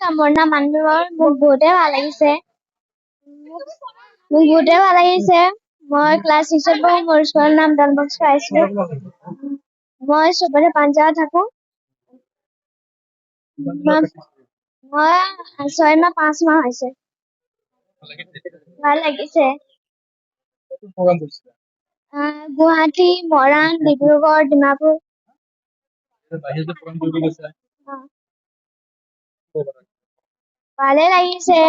নমস্কাৰ, মোৰ নাম মানৱীবৰ। মোক বহুতে ভাল লাগিছে। মই ক্লাছ 6 ত পঢ়ো। মোৰ স্কুলৰ নাম ডনবস্কো হাইস্কুল। মই চবতে পাঞ্জাৱত থাকো। মই 6 মাহ 5 মাহ হৈছে। ভাল লাগিছে। গুৱাহাটী, মৰাণ, ডিব্ৰুগড়, ডিমাপুৰ। ভালে লাগিছে।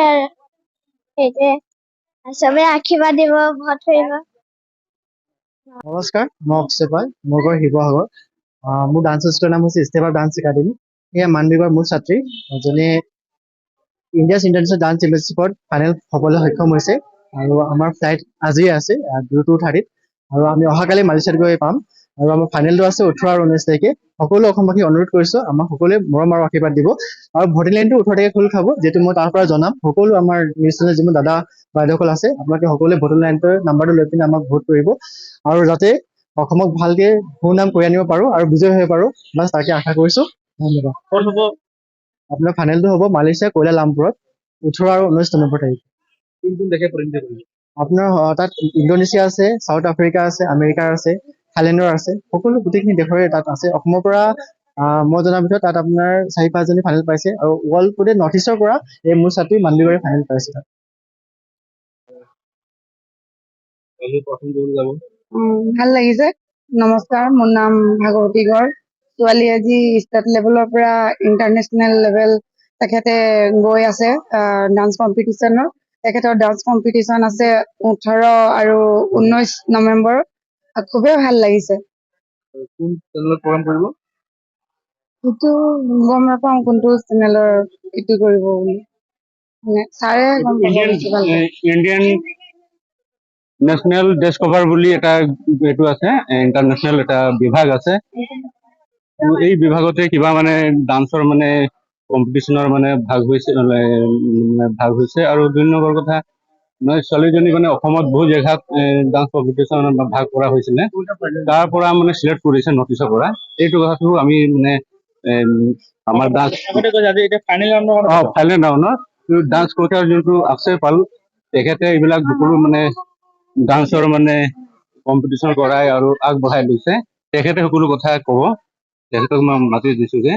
সেইটোৱে চবে আশীৰ্বাদ দিব, ভোট কৰিব। নমস্কাৰ, মই অক্ষয় পাল। মোৰ ঘৰ শিৱসাগৰ। মোৰ ডান্স স্কুলৰ নাম হৈছে ষ্টেপ আপ ডান্স একাডেমি। এয়া মানবিকৰ মোৰ ছাত্ৰী, যোনে ইণ্ডিয়াছ ইণ্টাৰনেশ্যনেল ডান্স চেম্পিয়নশ্বিপত ফাইনেল হ'বলৈ সক্ষম হৈছে। আৰু আমাৰ ফ্লাইট আজিয়ে আছে 2:30 আৰু আমি অহাকালি মালয়েছিয়াত গৈ পাম। আৰু আমাৰ ফাইনেলটো আছে 18 আৰু 19 তাৰিখে। সকলো অসমবাসীক অনুৰোধ কৰিছোঁ, আমাক সকলোৱে মৰম আৰু আশীৰ্বাদ দিব। আৰু ভোটিং লাইনটো 18 তাৰিখে খোল খাব, যিহেতু মই তাৰ পৰা জনাম। সকলো আমাৰ নিউজ চেনেল যিবোৰ দাদা বাইদেউসকল আছে, আপোনালোকে সকলোৱে ভোটিং লাইনটোৰ নাম্বাৰটো লৈ পিনে আমাক ভোট কৰিব। আৰু যাতে অসমক ভালকে সুনাম কৰি আনিব পাৰো আৰু বিজয় হ'ব পাৰো, বাছ তাকে আশা কৰিছো। ধন্যবাদ। আপোনাৰ ফাইনেলটো হ'ব মালয়েছিয়া কুয়ালালামপুৰত 18 আৰু 19 নৱেম্বৰ তাৰিখে। আপোনাৰ তাত ইণ্ডোনেছিয়া আছে, চাউথ আফ্ৰিকা আছে, আমেৰিকাৰ আছে, থাইলেণ্ডৰ আছে, সকলো গোটেইখিনি দেশৰে তাত আছে। অসমৰ পৰা মই জনাৰ ভিতৰত তাত আপোনাৰ 4-5জনী ফাইনেল পাইছে। আৰু ৱৰ্ল্ড গোটেই নৰ্থ ইষ্টৰ পৰা এই মোৰ ছাত্ৰী মানবিকৰে ফাইনেল পাইছে তাত। ভাল লাগিছে। নমস্কাৰ, মোৰ নাম ভাগৱতী গড়। ছোৱালী আজি ষ্টেট লেভেলৰ পৰা ইণ্টাৰনেশ্যনেল লেভেল তেখেতে গৈ আছে ডান্স কম্পিটিশ্যনৰ। তেখেতৰ ডান্স কম্পিটিশ্যন আছে 18 আৰু 19 নৱেম্বৰত। খুবেই ভাল লাগিছে। সেইটো গম নাপাওঁ কোনটো চেনেলৰ এইটো কৰিব বুলি, ছাৰে গম পাব বেছি ভালকে। ইণ্ডিয়ান নেশ্যনেল ড্ৰেছ কভাৰ বুলি এটা এইটো আছে, ইণ্টাৰনেশ্যনেল এটা বিভাগ আছে। এই বিভাগতে কিবা মানে ডান্সৰ মানে কম্পিটিশ্যনৰ মানে ভাগ হৈছে। আৰু 2 নম্বৰ কথা, মানে ছোৱালীজনী মানে অসমত বহু জেগাত ডান্স কম্পিটিশ্যনত ভাগ কৰা হৈছিলে। তাৰ পৰা মানে চিলেক্ট কৰিছে নৰ্থ ইষ্টৰ পৰা। এইটো কথাটো আমি মানে আমাৰ ডান্স ফাইনেল ৰাউণ্ডৰ ডান্স কোচাৰ যোনটো অক্ষয় পাল, তেখেতে এইবিলাক সকলো মানে ডান্সৰ মানে কম্পিটিশ্যন কৰাই আৰু আগবঢ়াই লৈছে। তেখেতে সকলো কথা ক'ব। তেখেতক মই মাতি দিছো যে